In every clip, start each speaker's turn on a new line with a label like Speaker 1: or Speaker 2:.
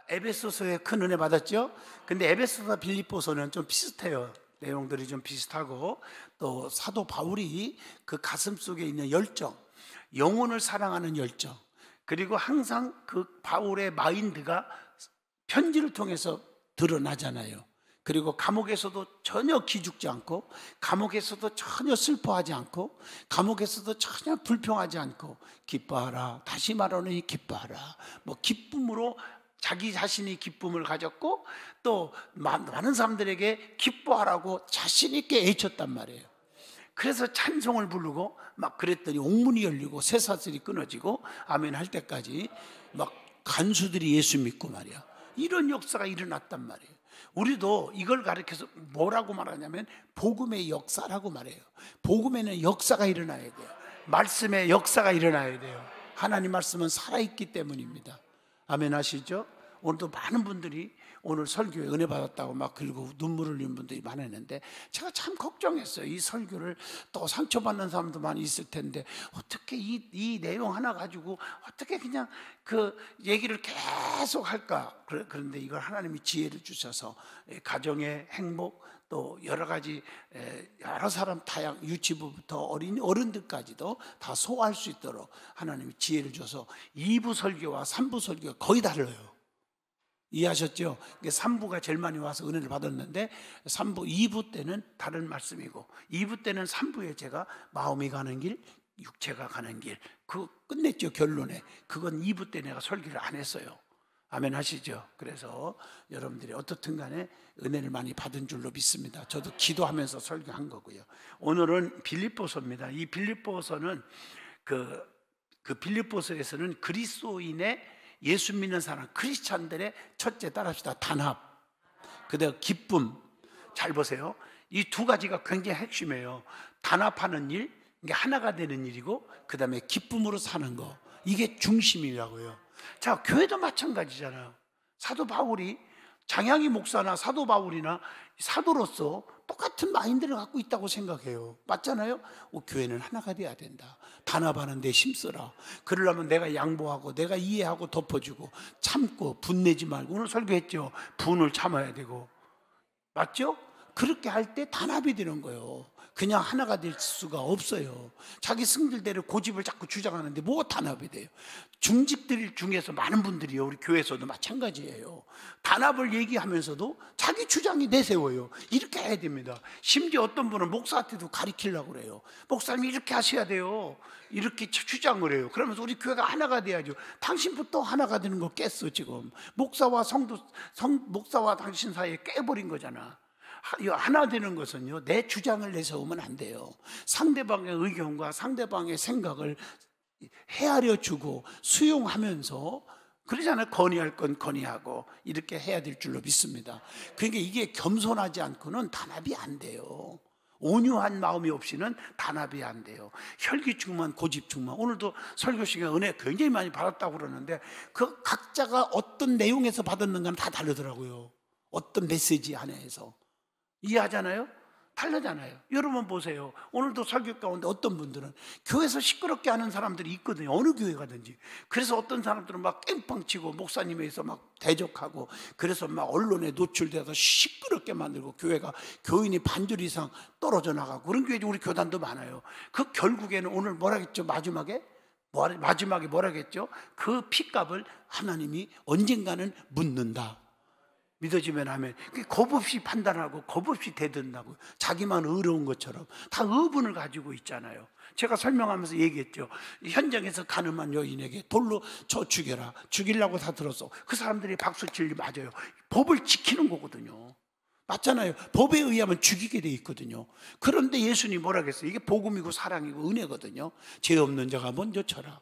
Speaker 1: 에베소서에 큰 은혜 받았죠? 근데 에베소서 빌립보서는 좀 비슷해요. 내용들이 좀 비슷하고, 또 사도 바울이 그 가슴 속에 있는 열정, 영혼을 사랑하는 열정, 그리고 항상 그 바울의 마인드가 편지를 통해서 드러나잖아요. 그리고 감옥에서도 전혀 기죽지 않고, 감옥에서도 전혀 슬퍼하지 않고, 감옥에서도 전혀 불평하지 않고, 기뻐하라, 다시 말하노니 기뻐하라, 뭐 기쁨으로 자기 자신이 기쁨을 가졌고, 또 많은 사람들에게 기뻐하라고 자신 있게 애쳤단 말이에요. 그래서 찬송을 부르고 막 그랬더니 옥문이 열리고 쇠사슬이 끊어지고 아멘 할 때까지 막 간수들이 예수 믿고 말이야. 이런 역사가 일어났단 말이에요. 우리도 이걸 가르쳐서 뭐라고 말하냐면 복음의 역사라고 말해요. 복음에는 역사가 일어나야 돼요. 말씀의 역사가 일어나야 돼요. 하나님 말씀은 살아있기 때문입니다. 아멘 하시죠? 오늘도 많은 분들이 오늘 설교에 은혜 받았다고 막 그리고 눈물을 흘리는 분들이 많았는데, 제가 참 걱정했어요. 이 설교를 또 상처받는 사람도 많이 있을 텐데 어떻게 이 내용 하나 가지고 어떻게 그냥 그 얘기를 계속 할까. 그런데 이걸 하나님이 지혜를 주셔서 가정의 행복, 또 여러 가지 여러 사람 다양, 유치부부터 어른들까지도 다 소화할 수 있도록 하나님이 지혜를 줘서 2부 설교와 3부 설교가 거의 달라요. 이해하셨죠? 3부가 제일 많이 와서 은혜를 받았는데 2부 때는 다른 말씀이고, 2부 때는 3부에 제가 마음이 가는 길, 육체가 가는 길, 그거 끝냈죠. 결론에. 그건 2부 때 내가 설교를 안 했어요. 아멘 하시죠? 그래서 여러분들이 어떻든 간에 은혜를 많이 받은 줄로 믿습니다. 저도 기도하면서 설교한 거고요. 오늘은 빌립보서입니다. 이 빌립보서는 그 빌립보서에서는 그리스도인의 예수 믿는 사람, 크리스찬들의 첫째 따라합시다. 단합, 그다음 기쁨. 잘 보세요. 이 두 가지가 굉장히 핵심이에요. 단합하는 일, 이게 하나가 되는 일이고, 그 다음에 기쁨으로 사는 거, 이게 중심이라고요. 자, 교회도 마찬가지잖아요. 사도 바울이, 장향이 목사나 사도 바울이나 사도로서 똑같은 마인드를 갖고 있다고 생각해요. 맞잖아요? 교회는 하나가 돼야 된다. 단합하는 데 힘써라. 그러려면 내가 양보하고 내가 이해하고 덮어주고 참고 분내지 말고, 오늘 설교했죠. 분을 참아야 되고. 맞죠? 그렇게 할 때 단합이 되는 거예요. 그냥 하나가 될 수가 없어요. 자기 승질대로 고집을 자꾸 주장하는데 뭐가 단합이 돼요? 중직들 중에서 많은 분들이요, 우리 교회에서도 마찬가지예요. 단합을 얘기하면서도 자기 주장이 내세워요. 이렇게 해야 됩니다. 심지어 어떤 분은 목사한테도 가르치려고 그래요. 목사님이 이렇게 하셔야 돼요. 이렇게 주장을 해요. 그러면서 우리 교회가 하나가 돼야죠. 당신부터 하나가 되는 거 깼어. 지금 목사와 목사와 당신 사이에 깨버린 거잖아. 하나 되는 것은요, 내 주장을 내세우면 안 돼요. 상대방의 의견과 상대방의 생각을 헤아려 주고 수용하면서, 그러잖아요. 건의할 건 건의하고 이렇게 해야 될 줄로 믿습니다. 그러니까 이게 겸손하지 않고는 단합이 안 돼요. 온유한 마음이 없이는 단합이 안 돼요. 혈기충만, 고집충만. 오늘도 설교 시간에 은혜 굉장히 많이 받았다고 그러는데 그 각자가 어떤 내용에서 받았는가는 다 다르더라고요. 어떤 메시지 안에서. 이해하잖아요? 다르잖아요. 여러분 보세요. 오늘도 설교 가운데 어떤 분들은 교회에서 시끄럽게 하는 사람들이 있거든요. 어느 교회 가든지. 그래서 어떤 사람들은 막 깽빵치고 목사님에서 막 대적하고, 그래서 막 언론에 노출돼서 시끄럽게 만들고 교회가 교인이 반절 이상 떨어져 나가고 그런 교회, 우리 교단도 많아요. 그 결국에는 오늘 뭐라겠죠? 마지막에 뭐라겠죠? 그 피값을 하나님이 언젠가는 묻는다. 믿어지면 하면, 겁 없이 판단하고 겁 없이 대든다고, 자기만 의로운 것처럼 다 의분을 가지고 있잖아요. 제가 설명하면서 얘기했죠. 현장에서 가늠한 여인에게 돌로 쳐 죽여라, 죽이려고 다 들었어. 그 사람들이 박수칠 리 맞아요. 법을 지키는 거거든요. 맞잖아요. 법에 의하면 죽이게 돼 있거든요. 그런데 예수님이 뭐라 그랬어요? 이게 복음이고 사랑이고 은혜거든요. 죄 없는 자가 먼저 쳐라.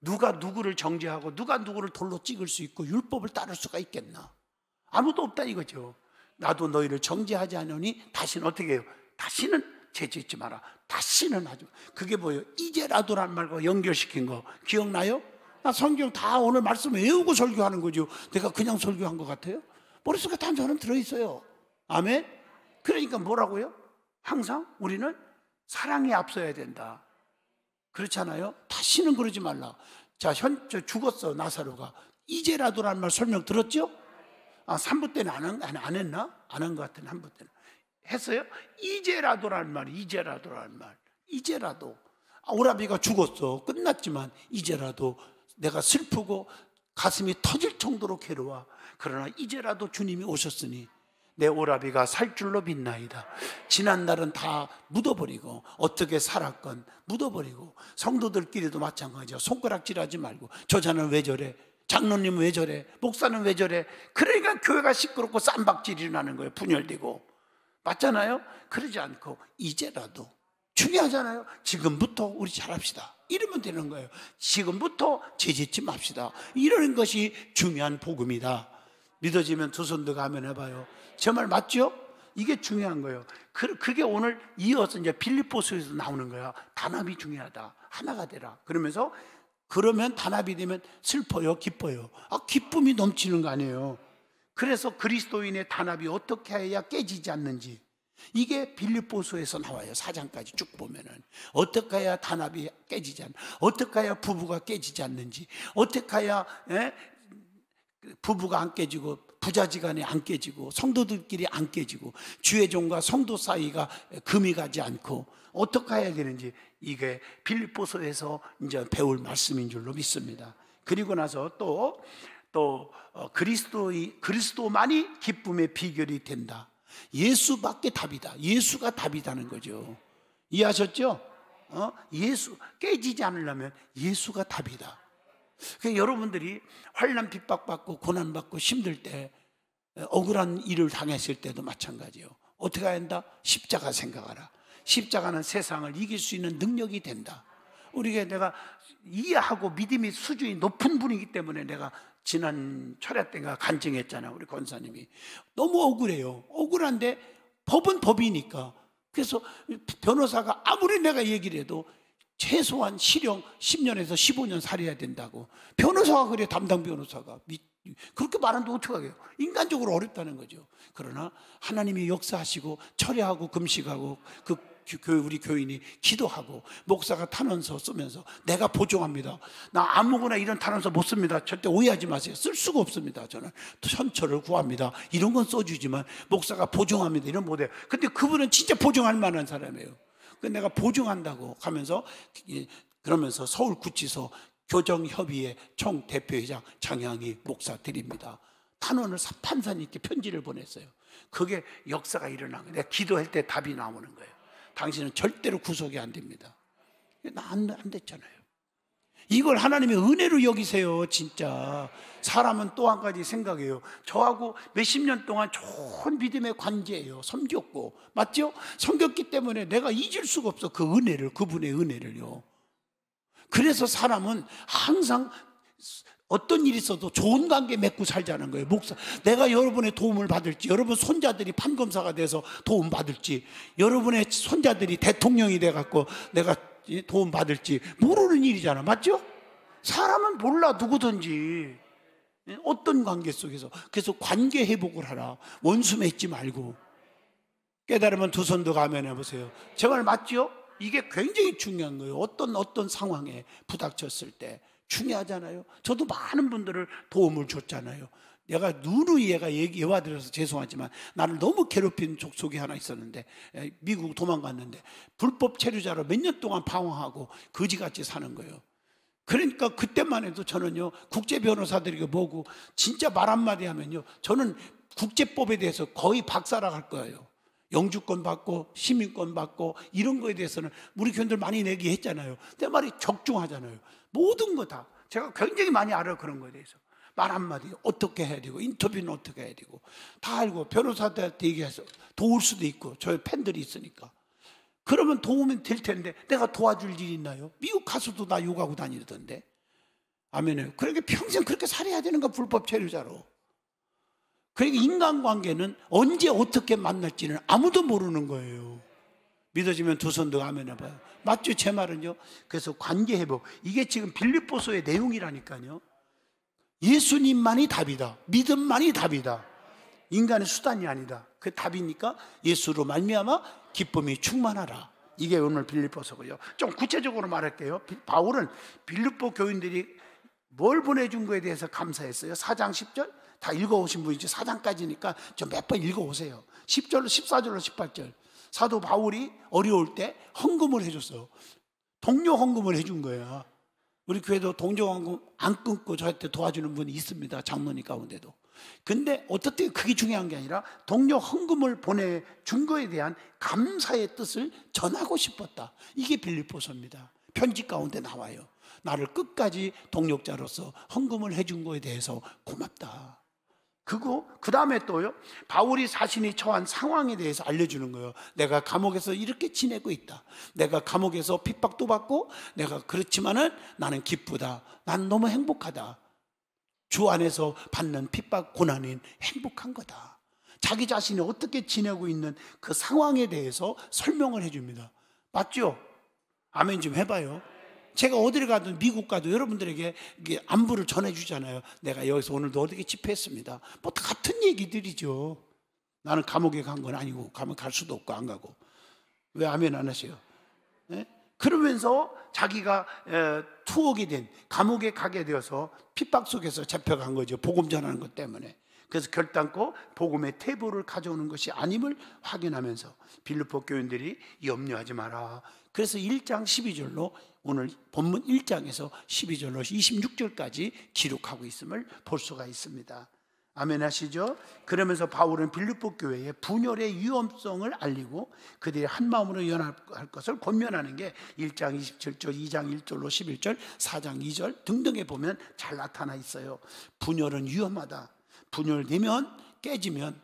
Speaker 1: 누가 누구를 정죄하고 누가 누구를 돌로 찍을 수 있고 율법을 따를 수가 있겠나? 아무도 없다 이거죠. 나도 너희를 정죄하지 않으니 다시는 어떻게 해요? 다시는 죄짓지 마라. 다시는 하지 마. 그게 뭐예요? 이제라도란 말과 연결시킨 거 기억나요? 나 성경 다 오늘 말씀 외우고 설교하는 거죠. 내가 그냥 설교한 것 같아요? 머릿속에 단서는 들어있어요. 아멘? 그러니까 뭐라고요? 항상 우리는 사랑에 앞서야 된다. 그렇잖아요? 다시는 그러지 말라. 자, 죽었어, 나사로가. 이제라도라는 말 설명 들었죠? 3부 때는 안 했나? 안 한 것 같은 3부 때는. 했어요? 이제라도라는 말, 이제라도라는 말. 이제라도. 오라비가 죽었어. 끝났지만 이제라도 내가 슬프고 가슴이 터질 정도로 괴로워. 그러나 이제라도 주님이 오셨으니 내 오라비가 살 줄로 빛나이다. 지난 날은 다 묻어버리고 어떻게 살았건 묻어버리고, 성도들끼리도 마찬가지야. 손가락질하지 말고 저 자는 왜 저래? 장로님은 왜 저래? 목사는 왜 저래? 그러니까 교회가 시끄럽고 쌈박질이 나는 거예요. 분열되고. 맞잖아요? 그러지 않고 이제라도, 중요하잖아요. 지금부터 우리 잘합시다. 이러면 되는 거예요. 지금부터 죄짓지 맙시다. 이러는 것이 중요한 복음이다. 믿어지면 두 손 들고 아멘 해봐요. 제 말 맞죠? 이게 중요한 거예요. 그게 오늘 이어서 이제 빌립보서에서 나오는 거야. 단합이 중요하다. 하나가 되라. 그러면 단합이 되면 슬퍼요, 기뻐요. 기쁨이 넘치는 거 아니에요. 그래서 그리스도인의 단합이 어떻게 해야 깨지지 않는지, 이게 빌립보서에서 나와요. 4장까지 쭉 보면은 어떻게 해야 단합이 깨지지 않는지, 어떻게 해야 부부가 깨지지 않는지, 어떻게 해야 부부가 안 깨지고 부자지간에 안 깨지고 성도들끼리 안 깨지고 주의 종과 성도 사이가 금이 가지 않고 어떻게 해야 되는지, 이게 빌립보서에서 이제 배울 말씀인 줄로 믿습니다. 그리고 나서 또 그리스도만이 기쁨의 비결이 된다. 예수밖에 답이다. 예수가 답이다는 거죠. 이해하셨죠? 예수 깨지지 않으려면 예수가 답이다. 여러분들이 환난 핍박받고 고난받고 힘들 때, 억울한 일을 당했을 때도 마찬가지예요. 어떻게 해야 한다? 십자가 생각하라. 십자가는 세상을 이길 수 있는 능력이 된다. 내가 이해하고 믿음의 수준이 높은 분이기 때문에 내가 지난 철야 때가 간증했잖아요. 우리 권사님이 너무 억울해요. 억울한데 법은 법이니까. 그래서 변호사가 아무리 내가 얘기를 해도 최소한 실형 10년에서 15년 살해야 된다고. 변호사가 그래, 담당 변호사가. 그렇게 말하는데 어떡하게요? 인간적으로 어렵다는 거죠. 그러나 하나님이 역사하시고 철야하고 금식하고 우리 교인이 기도하고 목사가 탄원서 쓰면서 내가 보증합니다. 나 아무거나 이런 탄원서 못 씁니다. 절대 오해하지 마세요. 쓸 수가 없습니다. 저는 현처를 구합니다. 이런 건 써주지만 목사가 보증합니다. 이런 못해요. 근데 그분은 진짜 보증할 만한 사람이에요. 내가 보증한다고 하면서, 그러면서 서울구치소 교정협의회 총대표회장 장향희 목사 드립니다. 탄원을 판사님께 편지를 보냈어요. 그게 역사가 일어난 거예요. 내가 기도할 때 답이 나오는 거예요. 당신은 절대로 구속이 안 됩니다. 안 됐잖아요. 이걸 하나님의 은혜로 여기세요. 진짜 사람은 또 한 가지 생각해요. 저하고 몇십 년 동안 좋은 믿음의 관계예요. 섬겼고, 맞죠? 섬겼기 때문에 내가 잊을 수가 없어. 그 은혜를, 그분의 은혜를요. 그래서 사람은 항상 어떤 일이 있어도 좋은 관계 맺고 살자는 거예요. 목사, 내가 여러분의 도움을 받을지, 여러분 손자들이 판검사가 돼서 도움 받을지, 여러분의 손자들이 대통령이 돼갖고 내가 도움 받을지 모르는 일이잖아. 맞죠? 사람은 몰라, 누구든지 어떤 관계 속에서. 그래서 관계 회복을 하라. 원수 맺지 말고. 깨달으면 두 손도 가면 해보세요. 제 말 맞죠? 이게 굉장히 중요한 거예요. 어떤 상황에 부닥쳤을 때 중요하잖아요. 저도 많은 분들을 도움을 줬잖아요. 내가 누누이 예화드려서 죄송하지만 나를 너무 괴롭힌 족속이 하나 있었는데, 미국 도망갔는데 불법 체류자로 몇 년 동안 방황하고 거지같이 사는 거예요. 그러니까 그때만 해도 저는요, 국제 변호사들이 뭐고 진짜 말 한마디 하면요, 저는 국제법에 대해서 거의 박사라 할 거예요. 영주권 받고 시민권 받고 이런 거에 대해서는 우리 교인들 많이 얘기했잖아요. 내 말이 적중하잖아요. 모든 거 다 제가 굉장히 많이 알아요. 그런 거에 대해서 말 한마디 어떻게 해야 되고 인터뷰는 어떻게 해야 되고 다 알고, 변호사들한테 얘기해서 도울 수도 있고, 저희 팬들이 있으니까. 그러면 도우면 될 텐데 내가 도와줄 일이 있나요? 미국 가서도 나 욕하고 다니던데. 아멘요. 그러니까 평생 그렇게 살아야 되는 거, 불법 체류자로. 그러니까 인간관계는 언제 어떻게 만날지는 아무도 모르는 거예요. 믿어지면 두 손 더 아멘 해봐요. 맞죠? 제 말은요. 그래서 관계 회복, 이게 지금 빌립보서의 내용이라니까요. 예수님만이 답이다. 믿음만이 답이다. 인간의 수단이 아니다. 그 답이니까 예수로 말미암아 기쁨이 충만하라. 이게 오늘 빌립보서고요. 좀 구체적으로 말할게요. 바울은 빌립보 교인들이 뭘 보내준 거에 대해서 감사했어요. 4장 10절 다 읽어오신 분이지 4장까지니까 좀 몇 번 읽어오세요. 10절로 14절로 18절. 사도 바울이 어려울 때 헌금을 해줬어요. 동료 헌금을 해준 거예요. 우리 교회도 동료 헌금 안 끊고 저한테 도와주는 분이 있습니다. 장로님 가운데도. 근데 어떻게 그게 중요한 게 아니라 동료 헌금을 보내준 거에 대한 감사의 뜻을 전하고 싶었다. 이게 빌립보서입니다. 편지 가운데 나와요. 나를 끝까지 동역자로서 헌금을 해준 거에 대해서 고맙다. 그 다음에 또요, 바울이 자신이 처한 상황에 대해서 알려주는 거예요. 내가 감옥에서 이렇게 지내고 있다. 내가 감옥에서 핍박도 받고 내가 그렇지만은 나는 기쁘다. 난 너무 행복하다. 주 안에서 받는 핍박 고난인 행복한 거다. 자기 자신이 어떻게 지내고 있는 그 상황에 대해서 설명을 해줍니다. 맞죠? 아멘 좀 해봐요. 제가 어디를 가든 미국 가도 여러분들에게 안부를 전해주잖아요. 내가 여기서 오늘도 어떻게 집회했습니다. 뭐 같은 얘기들이죠. 나는 감옥에 간 건 아니고 가면 갈 수도 없고 안 가고. 왜 아멘 안 하세요? 네? 그러면서 자기가 투옥이 된 감옥에 가게 되어서 핍박 속에서 잡혀간 거죠. 복음 전하는 것 때문에. 그래서 결단코 복음의 태보를 가져오는 것이 아님을 확인하면서 빌립보 교인들이 염려하지 마라. 그래서 1장 12절로 오늘 본문 1장에서 12절로 26절까지 기록하고 있음을 볼 수가 있습니다. 아멘 하시죠? 그러면서 바울은 빌립보 교회에 분열의 위험성을 알리고 그들이 한마음으로 연합할 것을 권면하는 게 1장 27절, 2장 1절로 11절, 4장 2절 등등에 보면 잘 나타나 있어요. 분열은 위험하다. 분열되면 깨지면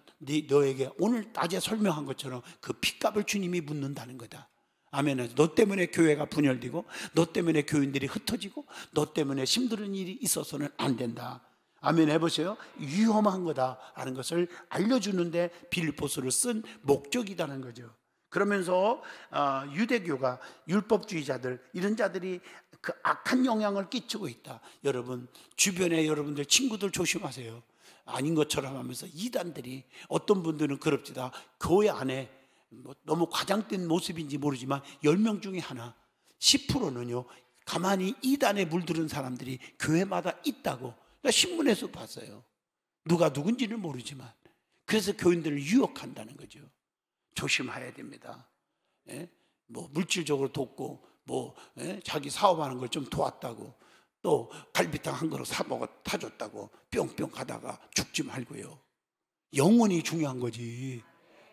Speaker 1: 너에게 오늘 낮에 설명한 것처럼 그 핏값을 주님이 묻는다는 거다. 아멘. 너 때문에 교회가 분열되고 너 때문에 교인들이 흩어지고 너 때문에 힘든 일이 있어서는 안 된다. 아멘 해보세요. 위험한 거다라는 것을 알려주는데 빌립보서를 쓴 목적이라는 거죠. 그러면서 유대교가 율법주의자들 이런 자들이 그 악한 영향을 끼치고 있다. 여러분 주변에 여러분들 친구들 조심하세요. 아닌 것처럼 하면서 이단들이 어떤 분들은 그럽시다. 교회 안에 너무 과장된 모습인지 모르지만 10명 중에 하나 10%는요 가만히 이단에 물들은 사람들이 교회마다 있다고 신문에서 봤어요. 누가 누군지는 모르지만 그래서 교인들을 유혹한다는 거죠. 조심해야 됩니다. 예? 뭐 물질적으로 돕고 뭐 자기 사업하는 걸 좀 도왔다고 또 갈비탕 한 그릇 타줬다고 뿅뿅 가다가 죽지 말고요. 영혼이 중요한 거지.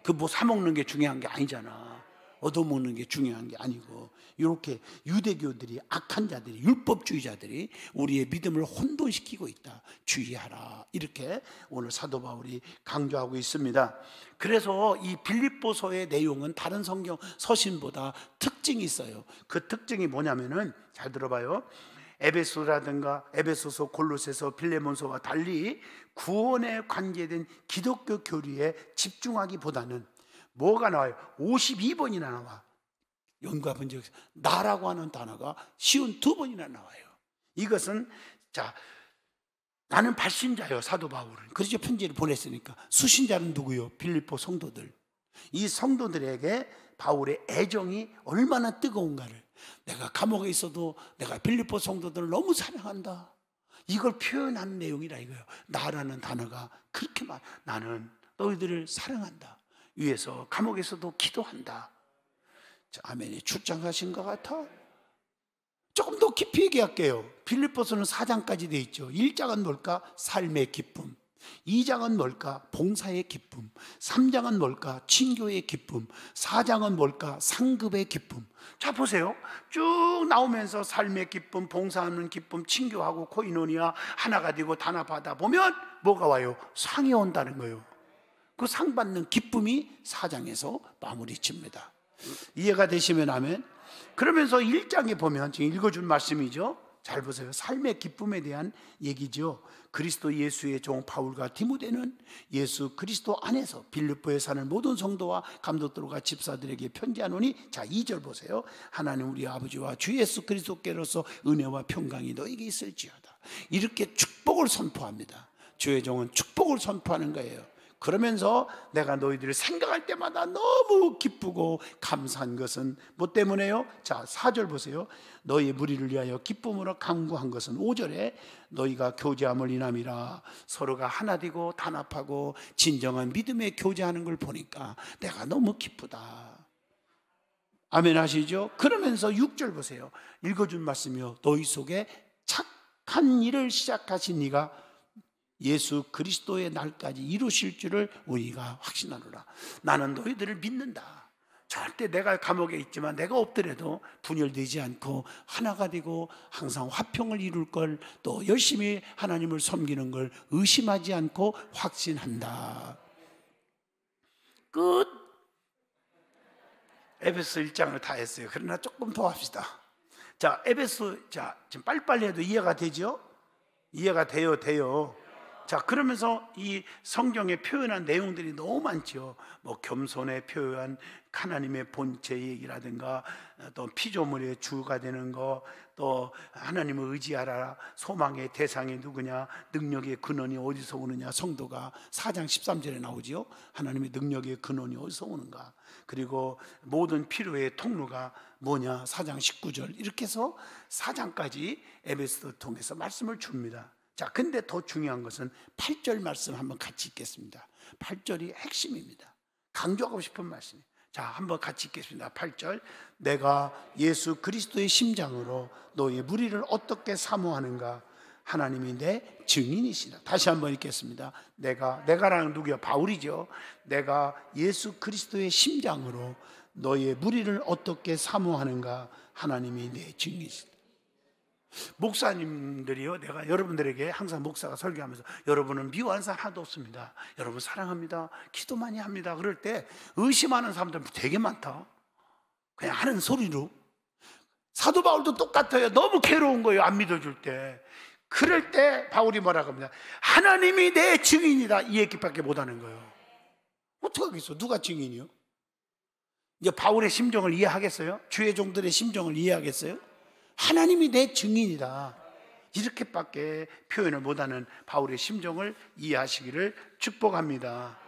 Speaker 1: 그 뭐 사먹는 게 중요한 게 아니잖아. 얻어먹는 게 중요한 게 아니고 이렇게 유대교들이 악한 자들이 율법주의자들이 우리의 믿음을 혼돈시키고 있다. 주의하라. 이렇게 오늘 사도 바울이 강조하고 있습니다. 그래서 이 빌립보서의 내용은 다른 성경 서신보다 특징이 있어요. 그 특징이 뭐냐면은 잘 들어봐요. 에베소라든가 에베소서, 골로새서, 빌레몬서와 달리 구원에 관계된 기독교 교리에 집중하기보다는 뭐가 나와요? 52번이나 나와. 연구해 본 적 있어요. 나라고 하는 단어가 52번이나 나와요. 이것은 나는 발신자요, 사도 바울은. 그래서 편지를 보냈으니까. 수신자는 누구요? 빌립보 성도들. 이 성도들에게 바울의 애정이 얼마나 뜨거운가를, 내가 감옥에 있어도 내가 빌립보 성도들을 너무 사랑한다, 이걸 표현하는 내용이라 이거예요. 나라는 단어가 그렇게 나는 너희들을 사랑한다, 위에서 감옥에서도 기도한다. 아멘이 출장하신 것 같아? 조금 더 깊이 얘기할게요. 빌립보서는 4장까지 돼 있죠. 1장은 뭘까? 삶의 기쁨. 2장은 뭘까? 봉사의 기쁨. 3장은 뭘까? 친교의 기쁨. 4장은 뭘까? 상급의 기쁨. 자 보세요. 쭉 나오면서 삶의 기쁨, 봉사하는 기쁨, 친교하고 코이노니아 하나가 되고 단합하다 보면 뭐가 와요? 상이 온다는 거예요. 그 상 받는 기쁨이 4장에서 마무리 칩니다. 이해가 되시면 아멘. 그러면서 1장에 보면 지금 읽어준 말씀이죠. 잘 보세요. 삶의 기쁨에 대한 얘기죠. 그리스도 예수의 종 바울과 디모데는 예수 그리스도 안에서 빌립보에 사는 모든 성도와 감독들과 집사들에게 편지하노니, 자 2절 보세요. 하나님 우리 아버지와 주 예수 그리스도께로서 은혜와 평강이 너에게 있을지어다. 이렇게 축복을 선포합니다. 주의 종은 축복을 선포하는 거예요. 그러면서 내가 너희들을 생각할 때마다 너무 기쁘고 감사한 것은 뭐 때문에요? 자, 4절 보세요. 너희의 무리를 위하여 기쁨으로 강구한 것은 5절에 너희가 교제함을 인함이라. 서로가 하나 되고 단합하고 진정한 믿음의 교제하는 걸 보니까 내가 너무 기쁘다. 아멘 하시죠? 그러면서 6절 보세요. 읽어준 말씀이요. 너희 속에 착한 일을 시작하신 이가 예수 그리스도의 날까지 이루실 줄을 우리가 확신하노라. 나는 너희들을 믿는다. 절대 내가 감옥에 있지만 내가 없더라도 분열되지 않고 하나가 되고 항상 화평을 이룰 걸, 또 열심히 하나님을 섬기는 걸 의심하지 않고 확신한다. 끝. 에베소 1장을 다 했어요. 그러나 조금 더 합시다. 자, 에베소, 자, 지금 빨리빨리 해도 이해가 되죠? 이해가 돼요. 자, 그러면서 이 성경에 표현한 내용들이 너무 많죠. 뭐 겸손의 표현, 하나님의 본체 얘기라든가, 또 피조물의 주가 되는 거, 또 하나님을 의지하라, 소망의 대상이 누구냐, 능력의 근원이 어디서 오느냐, 성도가 4장 13절에 나오지요. 하나님의 능력의 근원이 어디서 오는가, 그리고 모든 필요의 통로가 뭐냐, 4장 19절. 이렇게 해서 4장까지 에베소를 통해서 말씀을 줍니다. 자, 근데 더 중요한 것은 8절 말씀 한번 같이 읽겠습니다. 8절이 핵심입니다. 강조하고 싶은 말씀이에요. 자, 한번 같이 읽겠습니다. 8절. 내가 예수 그리스도의 심장으로 너의 무리를 어떻게 사모하는가 하나님이 내 증인이시라. 다시 한번 읽겠습니다. 내가라는 누구야? 바울이죠. 내가 예수 그리스도의 심장으로 너의 무리를 어떻게 사모하는가 하나님이 내 증인이시라. 목사님들이요, 내가 여러분들에게 항상 목사가 설교하면서 여러분은 미워하는 사람 하나도 없습니다, 여러분 사랑합니다, 기도 많이 합니다, 그럴 때 의심하는 사람들 되게 많다. 그냥 하는 소리로. 사도 바울도 똑같아요. 너무 괴로운 거예요, 안 믿어줄 때. 그럴 때 바울이 뭐라고 합니다. 하나님이 내 증인이다, 이 얘기밖에 못하는 거예요. 어떻게 하겠어? 누가 증인이요? 이제 바울의 심정을 이해하겠어요? 주의 종들의 심정을 이해하겠어요? 하나님이 내 증인이다, 이렇게밖에 표현을 못하는 바울의 심정을 이해하시기를 축복합니다.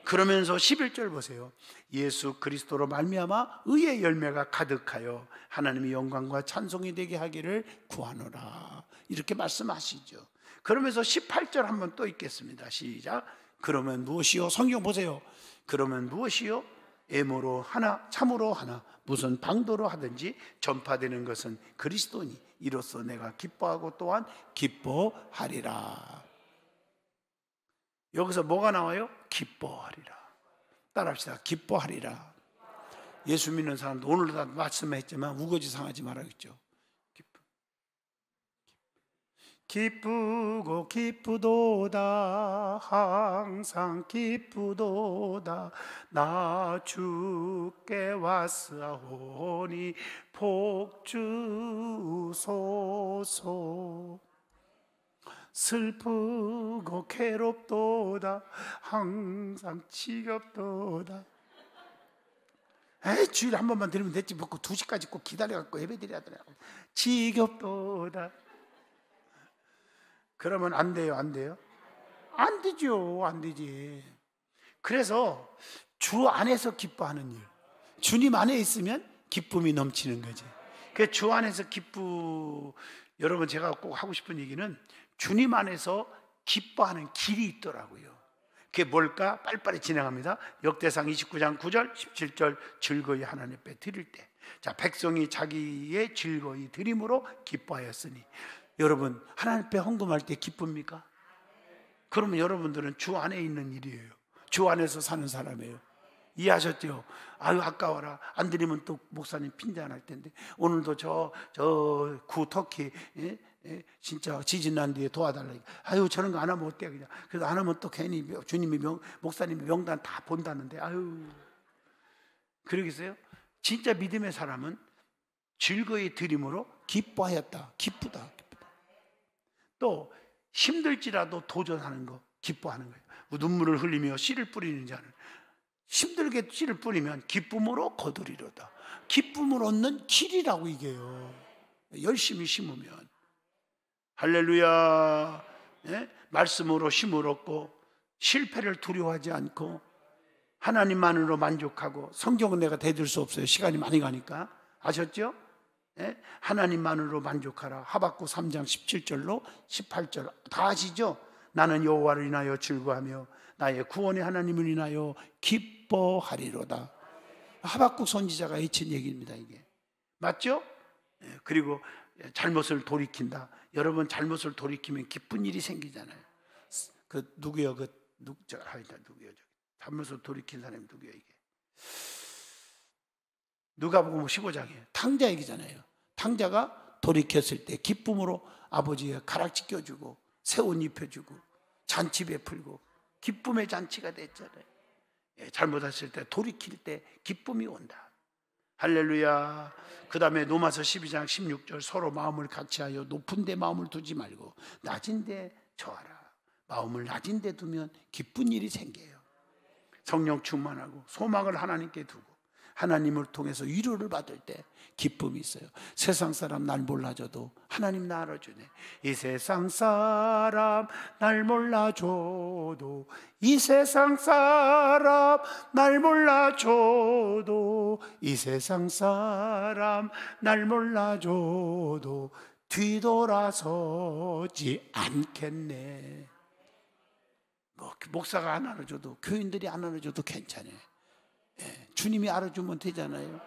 Speaker 1: 그러면서 11절 보세요. 예수 그리스도로 말미암아 의의 열매가 가득하여 하나님의 영광과 찬송이 되게 하기를 구하노라, 이렇게 말씀하시죠. 그러면서 18절 한번 또 읽겠습니다. 시작. 그러면 무엇이요? 성경 보세요. 그러면 무엇이요? 애모로 하나, 참으로 하나, 무슨 방도로 하든지 전파되는 것은 그리스도니 이로써 내가 기뻐하고 또한 기뻐하리라. 여기서 뭐가 나와요? 기뻐하리라. 따라합시다. 기뻐하리라. 예수 믿는 사람도 오늘도 다 말씀했지만 우거지 상하지 말아야겠죠. 기쁘고 기쁘도다, 항상 기쁘도다, 나 주께 왔사오니 복 주소서. 슬프고 괴롭도다, 항상 지겹도다. 주일에 한 번만 들으면 됐지, 먹고 2시까지 꼭 기다려갖고 예배드려야 하더라고. 지겹도다. 그러면 안 돼요, 안 돼요? 안 되죠, 안 되지. 그래서 주 안에서 기뻐하는 일, 주님 안에 있으면 기쁨이 넘치는 거지. 그 주 안에서 여러분, 제가 꼭 하고 싶은 얘기는 주님 안에서 기뻐하는 길이 있더라고요. 그게 뭘까? 빨리빨리 진행합니다. 역대상 29장 9절 17절. 즐거이 하나님 앞에 드릴 때, 자, 백성이 자기의 즐거이 드림으로 기뻐하였으니. 여러분, 하나님 앞에 헌금할 때 기쁩니까? 그러면 여러분들은 주 안에 있는 일이에요. 주 안에서 사는 사람이에요. 이해하셨죠? 아유, 아까워라, 안 드리면 또 목사님 핀잔할 텐데. 오늘도 저 터키, 진짜 지진 난 뒤에 도와달라니까. 아유, 저런 거 안 하면 어때 그냥. 그래서 안 하면 또 괜히 주님이 목사님이 명단 다 본다는데. 아유, 그러겠어요? 진짜 믿음의 사람은 즐거이 드림으로 기뻐하였다, 기쁘다. 또 힘들지라도 도전하는 거, 기뻐하는 거예요. 눈물을 흘리며 씨를 뿌리는 자는 힘들게 씨를 뿌리면 기쁨으로 거두리로다. 기쁨을 얻는 길이라고 이게요. 열심히 심으면. 할렐루야. 예? 말씀으로 힘을 얻고 실패를 두려워하지 않고 하나님만으로 만족하고, 성경은 내가 대들 수 없어요. 시간이 많이 가니까. 아셨죠? 예? 하나님만으로 만족하라. 하박국 3장 17절로 18절 다 아시죠? 나는 여호와를 인하여 즐거하며 나의 구원의 하나님을 인하여 기뻐하리로다. 하박국 선지자가 외친 얘기입니다. 이게 맞죠? 예, 그리고 잘못을 돌이킨다. 여러분, 잘못을 돌이키면 기쁜 일이 생기잖아요. 그 누구요? 누구요? 잘못을 돌이킨 사람이 누구요? 이게 누가복음 15장이에요. 탕자 얘기잖아요. 탕자가 돌이켰을 때 기쁨으로 아버지가 가락지 껴주고 새 옷 입혀주고 잔치 베풀고 기쁨의 잔치가 됐잖아요. 예, 잘못했을 때 돌이킬 때 기쁨이 온다. 할렐루야. 그 다음에 로마서 12장 16절 서로 마음을 같이하여 높은 데 마음을 두지 말고 낮은 데 처하라. 마음을 낮은 데 두면 기쁜 일이 생겨요. 성령 충만하고 소망을 하나님께 두고 하나님을 통해서 위로를 받을 때 기쁨이 있어요. 세상 사람 날 몰라줘도 하나님 나 알아주네. 이 세상 사람 날 몰라줘도, 이 세상 사람 날 몰라줘도, 이 세상 사람 날 몰라줘도 뒤돌아서지 않겠네. 목사가 안 알아줘도, 교인들이 안 알아줘도 괜찮아요. 예, 주님이 알아주면 되잖아요.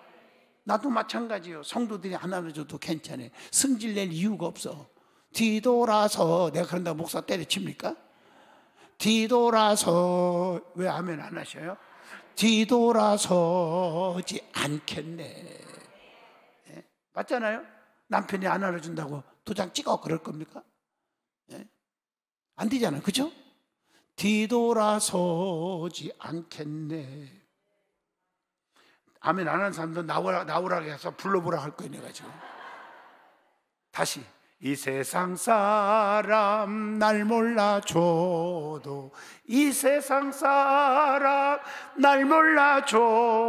Speaker 1: 나도 마찬가지요. 성도들이 안 알아줘도 괜찮아요. 승질 낼 이유가 없어. 뒤돌아서, 내가 그런다고 목사 때려칩니까? 뒤돌아서, 왜 아멘 안 하셔요? 뒤돌아서지 않겠네. 예? 맞잖아요? 남편이 안 알아준다고 도장 찍어 그럴 겁니까? 예? 안 되잖아요. 그죠? 뒤돌아서지 않겠네. 아멘 안 하는 사람도 나오라고 해서 불러보라 할 거예요. 내가 지금 다시, 이 세상 사람 날 몰라줘도, 이 세상 사람 날 몰라줘도,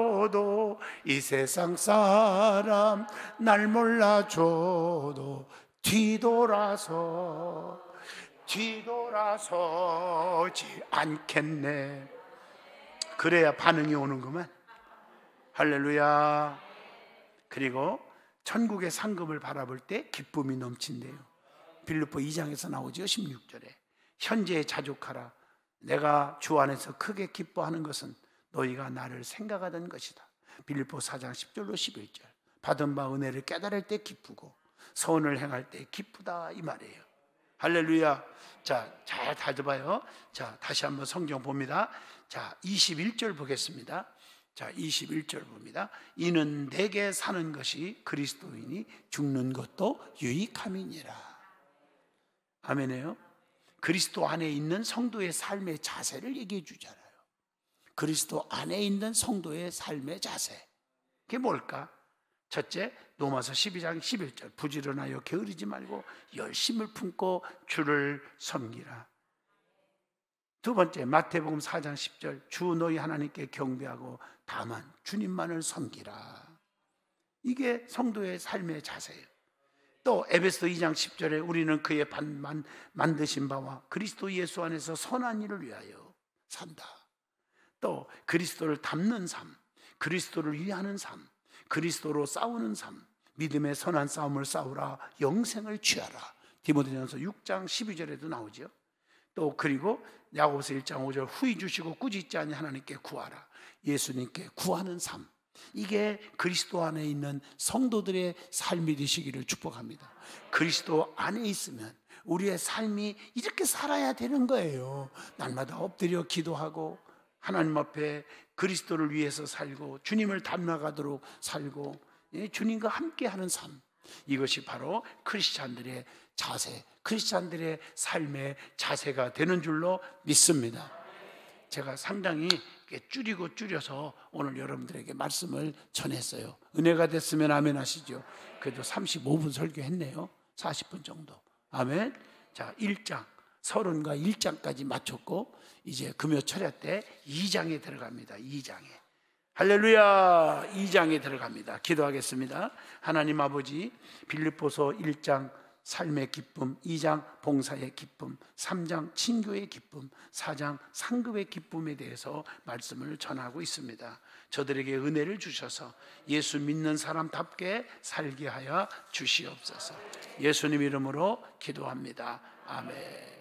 Speaker 1: 이 세상 사람 날 몰라줘도 뒤돌아서지 않겠네. 그래야 반응이 오는구만. 할렐루야. 그리고 천국의 상급을 바라볼 때 기쁨이 넘친대요. 빌립보 2장에서 나오죠. 16절에 현재에 자족하라. 내가 주 안에서 크게 기뻐하는 것은 너희가 나를 생각하던 것이다. 빌립보 4장 10절로 11절 받은 바 은혜를 깨달을 때 기쁘고 선을 행할 때 기쁘다, 이 말이에요. 할렐루야. 자, 잘 다져봐요. 자, 다시 한번 성경 봅니다. 자, 21절 보겠습니다. 자, 21절 봅니다. 이는 내게 사는 것이 그리스도이니 죽는 것도 유익함이니라. 아멘이에요. 그리스도 안에 있는 성도의 삶의 자세를 얘기해 주잖아요. 그리스도 안에 있는 성도의 삶의 자세, 그게 뭘까? 첫째, 로마서 12장 11절 부지런하여 게으르지 말고 열심을 품고 주를 섬기라. 두 번째, 마태복음 4장 10절 주 너희 하나님께 경배하고 다만 주님만을 섬기라. 이게 성도의 삶의 자세예요. 또 에베소 2장 10절에 우리는 그의 만드신 바와 그리스도 예수 안에서 선한 일을 위하여 산다. 또 그리스도를 닮는 삶, 그리스도를 위하는 삶, 그리스도로 싸우는 삶, 믿음의 선한 싸움을 싸우라, 영생을 취하라. 디모데전서 6장 12절에도 나오죠. 또 그리고 야고보서 1장 5절 후히 주시고 꾸짖지 아니 하나님께 구하라. 예수님께 구하는 삶, 이게 그리스도 안에 있는 성도들의 삶이 되시기를 축복합니다. 그리스도 안에 있으면 우리의 삶이 이렇게 살아야 되는 거예요. 날마다 엎드려 기도하고 하나님 앞에 그리스도를 위해서 살고 주님을 닮아가도록 살고 주님과 함께하는 삶, 이것이 바로 크리스찬들의 자세, 크리스찬들의 삶의 자세가 되는 줄로 믿습니다. 제가 상당히 줄여서 오늘 여러분들에게 말씀을 전했어요. 은혜가 됐으면 아멘 하시죠. 그래도 35분 설교했네요. 40분 정도. 아멘. 자, 1장 서론과 1장까지 마쳤고 이제 금요 철야 때 2장에 들어갑니다. 2장에. 할렐루야. 2장에 들어갑니다. 기도하겠습니다. 하나님 아버지, 빌립보서 1장 삶의 기쁨, 2장 봉사의 기쁨, 3장 친교의 기쁨, 4장 상급의 기쁨에 대해서 말씀을 전하고 있습니다. 저들에게 은혜를 주셔서 예수 믿는 사람답게 살게 하여 주시옵소서. 예수님 이름으로 기도합니다. 아멘.